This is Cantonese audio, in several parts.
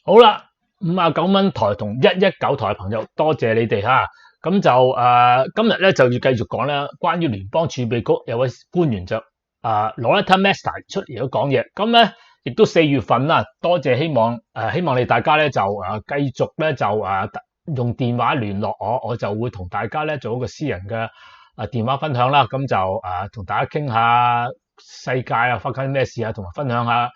好啦，59蚊台同119台嘅朋友，多謝你哋吓。咁就今日咧就要繼續講啦，關於聯邦儲備局有位官員就Loretta Mester 出嚟咗講嘢。咁咧亦都4月份啦，多謝希望你大家咧就繼續咧就用電話聯絡我就會同大家咧做一個私人嘅電話分享啦。咁就同大家傾下世界發生咩事啊，同埋分享下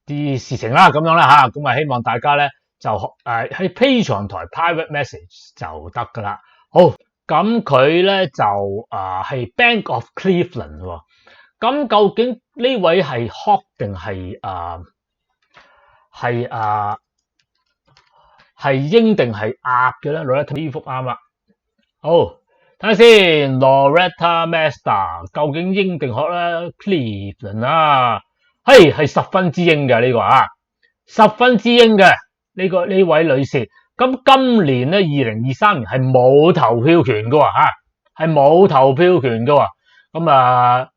啲事情啦，咁樣啦吓。咁希望大家咧就喺 Patreon 台 private message 就得噶啦。好，咁佢咧就係 Bank of Cleveland 喎。咁究竟呢位係 Hawk 定係係鷹定係鴨嘅咧？Loretta 呢幅啱啦。好，睇下先 ，Loretta Mester 究竟鷹定 Hawk 咧 ？Cleveland 係10分之鷹嘅呢個10分之鷹嘅呢位女士。咁今年咧2023年係冇投票權嘅喎，係冇投票權嘅喎。咁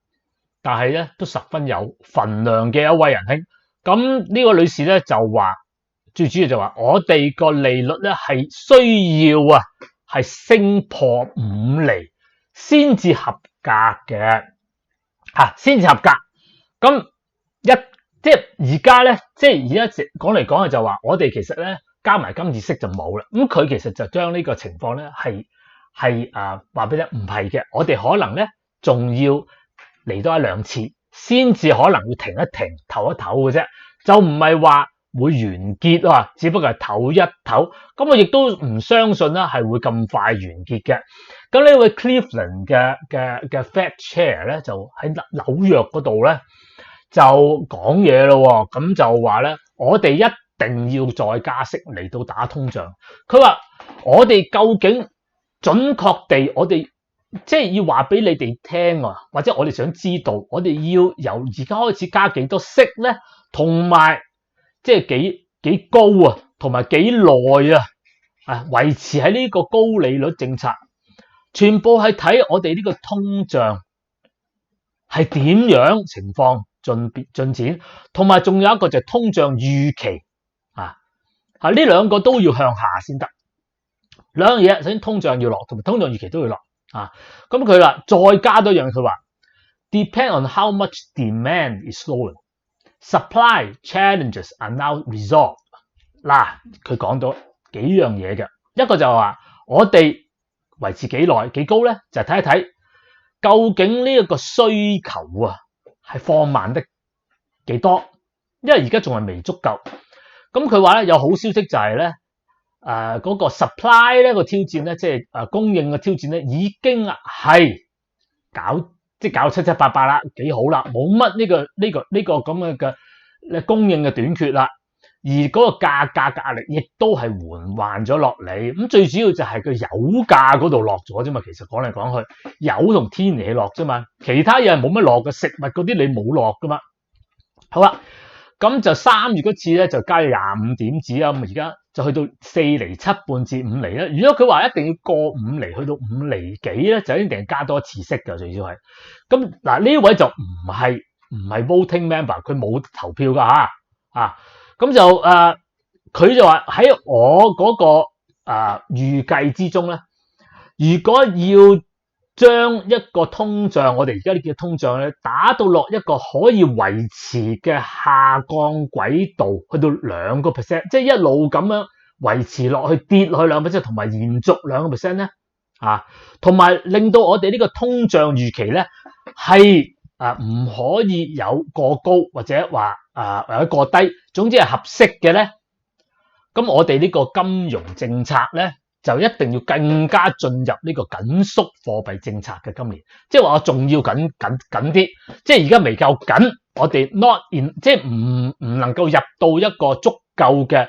但係咧都十分有份量嘅一位仁兄。咁呢個女士咧就話，最主要就話我哋個利率咧係需要係升破5厘先至合格嘅，先至合格。咁即係而家咧，即係而家講嚟講去就話，我哋其實咧加埋今次息就冇啦。咁佢其實就將呢個情況咧係話俾你唔係嘅，我哋可能咧仲要嚟多1-2次，先至可能會停一停、唞一唞嘅啫，就唔係話會完結只不過係唞一唞。咁我亦都唔相信啦，係會咁快完結嘅。咁呢位 Cleveland 嘅 Fed Chair 咧，就喺紐約嗰度咧就講嘢咯。咁就話咧，我哋一定要再加息嚟到打通脹。佢話我哋究竟準確地，我哋即係要話俾你哋聽或者我哋想知道，我哋要由而家開始加幾多息咧，同埋即係幾高同埋幾耐維持喺呢個高利率政策，全部係睇我哋呢個通脹係點樣情況進展，同埋仲有一個就係通脹預期呢兩個都要向下先得。兩樣嘢，首先通脹要落，同埋通脹預期都要落咁佢話再加多樣，佢話 depend on how much demand is slowing, supply challenges are now resolved。佢講到幾樣嘢嘅，一個就係話我哋維持幾耐幾高咧，就睇一睇究竟呢一個需求係放慢得幾多，因為而家仲係未足夠。咁佢話咧有好消息就係咧嗰個 supply 咧個挑戰咧，即係供應嘅挑戰咧，已經係搞七七八八啦，幾好啦，冇乜呢個咁嘅供應嘅短缺啦，而嗰個價格嘅壓力亦都係緩緩咗落嚟。咁最主要就係個油價嗰度落咗啫嘛。其實講嚟講去，油同天然氣落啫嘛，其他嘢係冇乜落嘅，食物嗰啲你冇落噶嘛。好啦，咁就3月嗰次咧就加咗25點子咁而家就去到4厘7半至5厘啦。如果佢話一定要過5厘，去到5厘幾咧，就一定加多一次息㗎。最少係咁呢位就唔係 voting member， 佢冇投票㗎咁就佢就話喺我嗰個預計之中咧，如果要將一個通脹，我哋而家呢個通脹咧，打到落一個可以維持嘅下降軌道，去到2%，即係一路咁樣維持落去，跌落去2%，同埋延續2%咧，同埋令到我哋呢個通脹預期咧係唔可以有過高或者話或者過低，總之係合適嘅咧。咁我哋呢個金融政策咧，就一定要更加進入呢個緊縮貨幣政策嘅今年，即係話我仲要緊啲，即係而家未夠緊，我哋 not in 即係唔能夠入到一個足夠嘅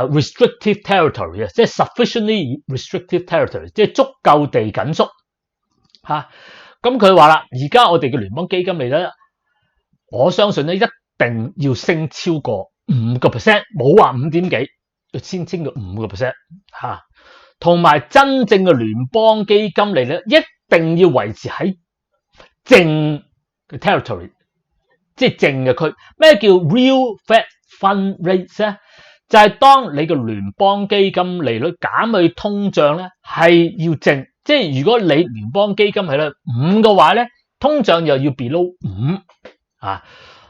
restrictive territory 即係 sufficiently restrictive territory， 即係足夠地緊縮咁佢話啦，而家我哋嘅聯邦基金利率咧，我相信咧一定要升超過5%，冇話5點幾，要先升到5%同埋真正嘅聯邦基金利率一定要維持喺正嘅 territory， 即係正嘅區。咩叫 real Fed Fund Rate 咧？就係當你個聯邦基金利率減去通脹咧，係要正，即係如果你聯邦基金係咧5嘅話咧，通脹又要 below 5啊。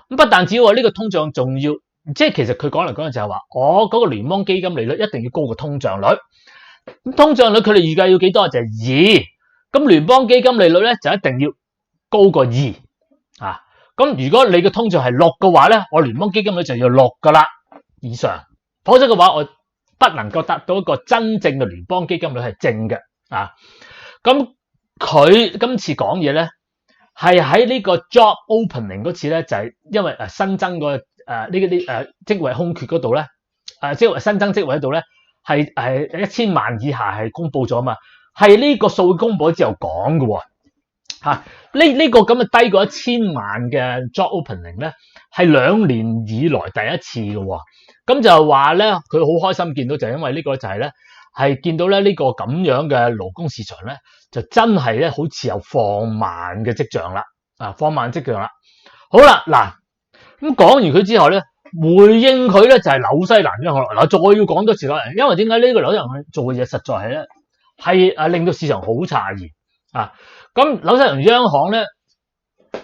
咁不但止喎，呢個通脹仲要，即係其實佢講嚟講去就係話，我嗰個聯邦基金利率一定要高過通脹率。咁通脹率佢哋預計要幾多？就係2。咁聯邦基金利率咧就一定要高過2啊。咁如果你嘅通脹係6嘅話咧，我聯邦基金率就要6噶啦以上，否則嘅話我不能夠達到一個真正嘅聯邦基金率係正嘅啊。咁佢今次講嘢咧，係喺呢個 job opening 嗰次咧，就係因為新增個呢啲職位空缺嗰度咧，即係新增職位喺度咧，係1000萬以下係公佈咗嘛，係呢個數公佈咗之後講嘅喎。呢個咁嘅低過1000萬嘅 job opening 咧，係2年以來第一次嘅喎。咁就係話咧，佢好開心見到就係因為呢個就係咧，係見到咧呢個咁樣嘅勞工市場咧，就真係咧好似有放慢嘅跡象啦，放慢跡象啦。好啦，嗱咁講完佢之後咧，回應佢咧就係紐西蘭央行嗱，再要講多次啦，因為點解呢個紐西蘭做嘅嘢實在係咧係令到市場好詫異啊！咁紐西蘭央行咧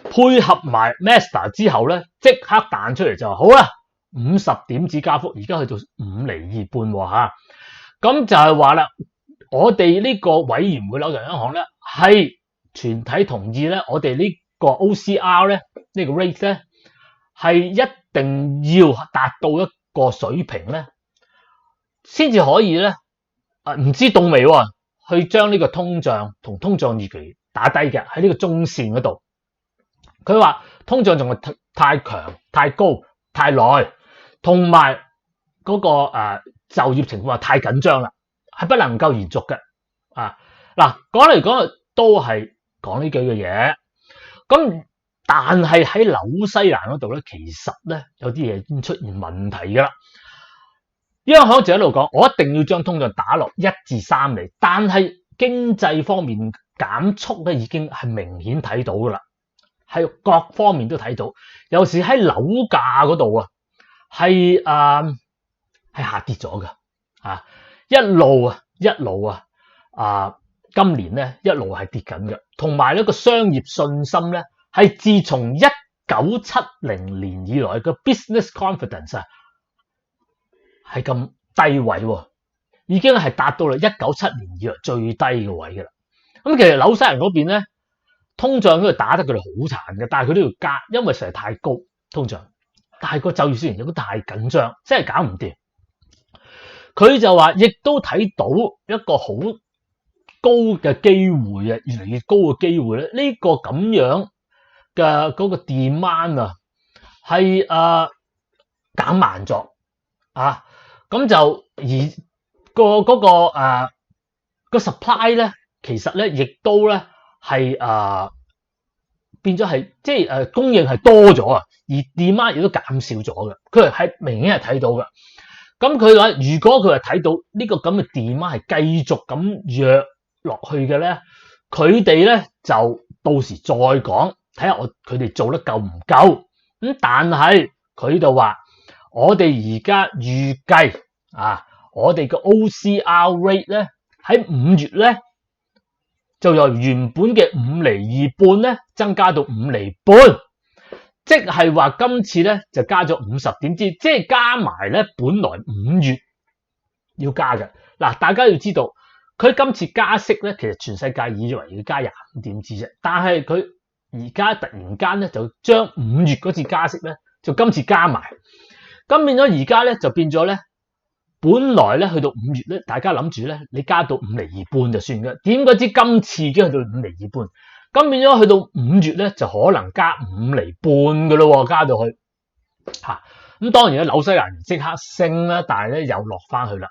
配合埋 Master 之後咧，即刻彈出嚟就話好啦，50點子加幅，而家去到5厘2半喎嚇。咁就係話啦，我哋呢個委員會紐西蘭央行咧係全體同意咧，我哋呢個 OCR 咧呢個 rate 咧係一定要達到一個水平咧，先至可以咧唔知動未喎，去將呢個通脹同通脹預期打低嘅喺呢個中線嗰度。佢話通脹仲係太強、太高、太耐，同埋嗰個就業情況太緊張啦，係不能夠延續嘅。嗱，講嚟講去都係講呢幾句嘢。咁但係喺紐西蘭嗰度咧，其實咧有啲嘢已經出現問題㗎啦。央行就喺度講，我一定要將通脹打落1至3厘，但係經濟方面減速咧已經係明顯睇到㗎啦，係各方面都睇到。有時喺樓價嗰度係下跌咗㗎，一路今年咧一路係跌緊嘅，同埋呢個商業信心咧係自從1970年以來嘅 business confidence 係咁低位喎，已經係達到啦197年以來最低嘅位㗎啦。咁其實紐西蘭嗰邊咧，通脹嗰度打得佢哋好殘嘅，但係佢都要加，因為實在太高通脹，但係個就業市場亦都太緊張，真係搞唔掂。佢就話，亦都睇到一個好高嘅機會啊，越嚟越高嘅機會咧。呢個咁樣嘅嗰個 demand 係減慢咗咁就而個 supply 咧，其實咧亦都咧係變咗係即係供應係多咗啊，而 demand 亦都減少咗嘅。佢係明顯係睇到嘅。咁佢話如果佢係睇到呢個咁嘅 demand 係繼續咁弱落去嘅咧，佢哋咧就到時再講，睇下佢哋做得夠唔夠。咁但係佢就話我哋而家預計我哋嘅 OCR rate 咧喺5月咧就由原本嘅5厘2半咧增加到5厘半，即係話今次咧就加咗50點子，即係加埋咧本來5月要加嘅。嗱，大家要知道佢今次加息咧，其實全世界以為要加25點子啫，但係佢而家突然間咧就將5月嗰次加息咧就今次加埋，咁變咗而家咧就變咗咧，本來咧去到5月咧，大家諗住咧你加到5厘2半就算嘅，點解知今次已經去到5厘2半？咁變咗去到5月咧就可能加5厘半嘅咯，加到去咁當然咧紐西蘭即刻升啦，但係咧又落翻去啦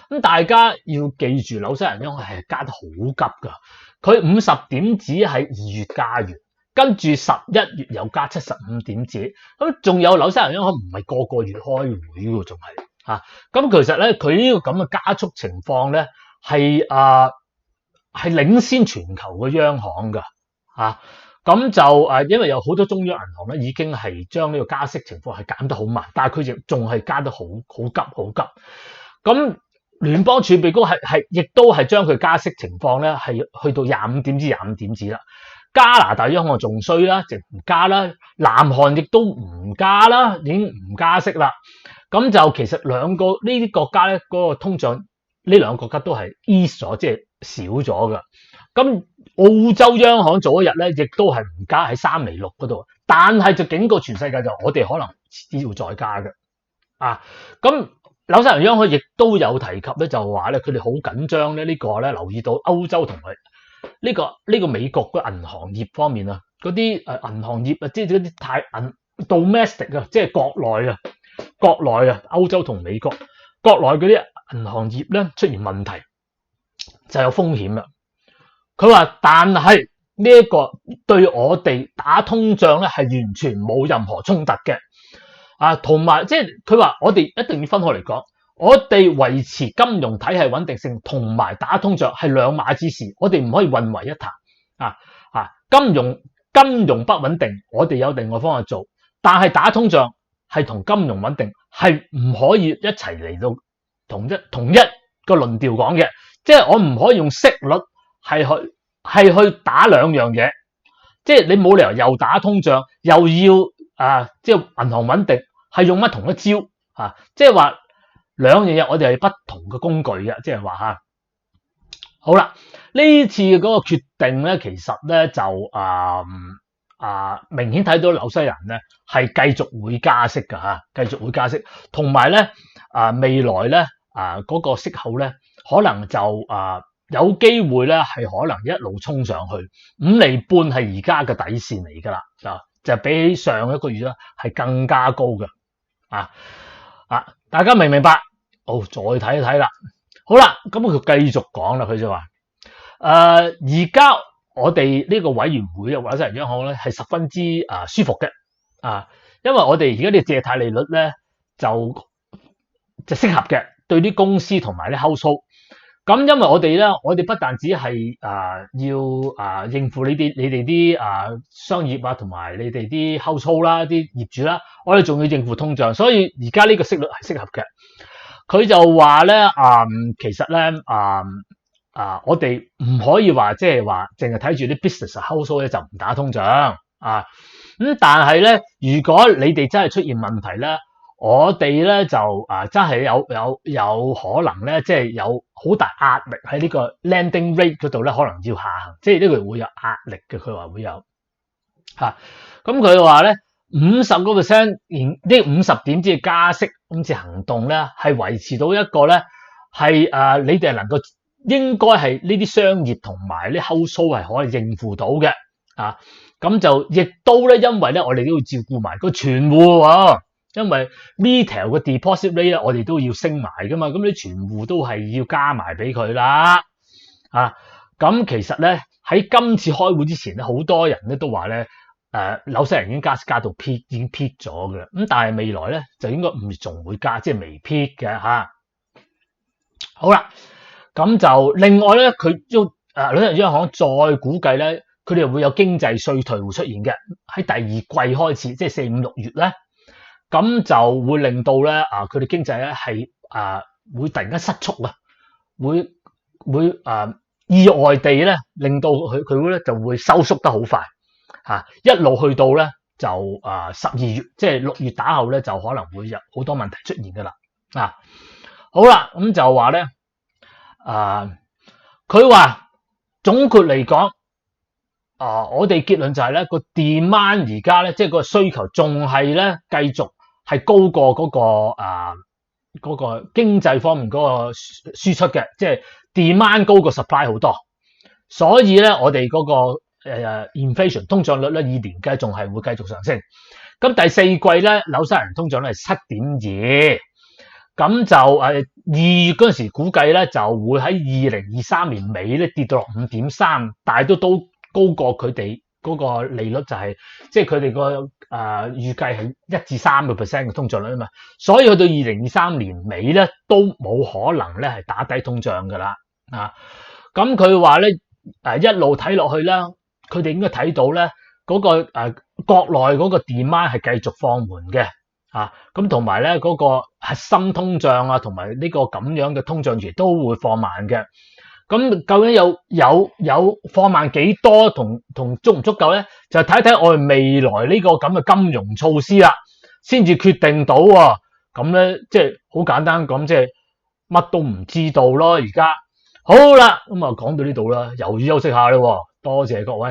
咁大家要記住紐西蘭央行係加得好急噶，佢50點子係2月加完，跟住11月又加75點子，咁仲有紐西蘭央行唔係個個月開會喎，仲係咁其實咧佢呢個咁嘅加速情況咧係領先全球嘅央行噶咁就因為有好多中央銀行咧已經係將呢個加息情況係減得好慢，但係佢亦仲係加得好急。咁聯邦儲備局亦都係將佢加息情況咧係去到25點子啦。加拿大央行仲衰啦，就唔加啦。南韓亦都唔加啦，已經唔加息啦。咁就其實呢啲國家咧嗰個通脹，呢兩個國家都係 ease 咗，即係少咗㗎。咁澳洲央行早一日咧，亦都係唔加喺3.6厘嗰度，但係就警告全世界就我哋可能遲要再加嘅。咁紐西蘭央行亦都有提及咧，就話咧佢哋好緊張咧呢個咧，留意到歐洲同埋呢個美國嘅銀行業方面啊，嗰啲銀行業啊，即係嗰啲domestic 啊，即係國內啊，歐洲同美國國內嗰啲銀行業咧出現問題就有風險啦。佢話，但係呢一個對我哋打通脹咧係完全冇任何衝突嘅。同埋即係佢話，我哋一定要分開嚟講，我哋維持金融體系穩定性同埋打通脹係兩碼子事，我哋唔可以混為一談。金融不穩定，我哋有另外方法做，但係打通脹係同金融穩定係唔可以一齊嚟到同一個論調講嘅，即係我唔可以用息率係去打兩樣嘢，即係你冇理由又打通脹又要即係銀行穩定，係用乜同一招即係話兩樣嘢我哋係不同嘅工具嘅，即係話好啦，呢次嗰個決定咧，其實咧就明顯睇到紐西蘭咧係繼續會加息㗎繼續會加息，同埋咧未來咧嗰個息口咧可能就有機會咧係可能一路衝上去5.5厘係而家嘅底線嚟㗎啦，就比起上一個月咧係更加高嘅大家明唔明白？再睇一睇啦。好啦，咁佢繼續講啦，佢就話而家我哋呢個委員會或者係央行咧係十分之舒服嘅因為我哋而家啲借貸利率咧就適合嘅，對啲公司同埋啲 household。咁因為我哋不但只係要應付你哋啲商業同埋你哋啲 household 啦，啲業主啦，我哋仲要應付通脹，所以而家呢個息率係適合嘅。佢就話咧其實咧我哋唔可以話即係話淨係睇住啲 business household 咧就唔打通脹咁但係咧如果你哋真係出現問題咧，我哋咧就真係有可能咧，即係有好大壓力喺呢個 lending rate 嗰度咧，可能要下行，即係呢個會有壓力嘅。佢話會有咁佢話咧50%，呢50點子嘅加息今次行動咧，係維持到一個咧係你哋能夠應該係呢啲商業同埋啲 household 係可以應付到嘅咁就亦都咧，因為咧我哋都要照顧埋個存戶因為 retail 嘅 deposit rate 咧，我哋都要升埋噶嘛，咁啲存戶都係要加埋俾佢啦咁其實咧喺今次開會之前咧，好多人咧都話咧紐西蘭已經加息加到 peak， 已經 peak 咗嘅咁但係未來咧就應該5月仲會加，即係未 peak 嘅好啦，咁就另外咧，佢都紐西蘭央行再估計咧，佢哋會有經濟衰退會出現嘅，喺第二季開始，即係4、5、6月咧。咁就會令到咧佢哋經濟咧係會突然間失速會意外地咧令到佢咧就會收縮得好快一路去到咧就12月，即係6月打後咧就可能會有好多問題出現噶啦好啦，咁就話咧佢話總括嚟講我哋結論就係咧個 demand 而家咧即係個需求仲係咧繼續係高過嗰個經濟方面嗰個輸出嘅，即係 demand 高過 supply 好多，所以咧我哋嗰個inflation 通脹率咧以年計仲係會繼續上升。咁第四季咧紐西蘭通脹率係 7.2， 咁就2月嗰陣時估計咧就會喺2023年尾咧跌到落 5.3， 但係都高過佢哋嗰個利率就係即係佢哋個預計係1至3% 嘅通脹率嘛，所以去到2023年尾咧都冇可能咧係打低通脹噶啦咁佢話咧一路睇落去啦，佢哋應該睇到咧嗰個國內嗰個 demand 係繼續放緩嘅咁同埋咧嗰個核心通脹啊，同埋呢個咁樣嘅通脹期都會放慢嘅。咁究竟有放慢幾多同足唔足夠咧？就睇睇我哋未來呢個咁嘅金融措施啦，先至決定到喎。咁咧即係好簡單咁，即係乜都唔知道咯。而家好啦，咁啊講到呢度啦，又要休息下啦喎。多謝各位。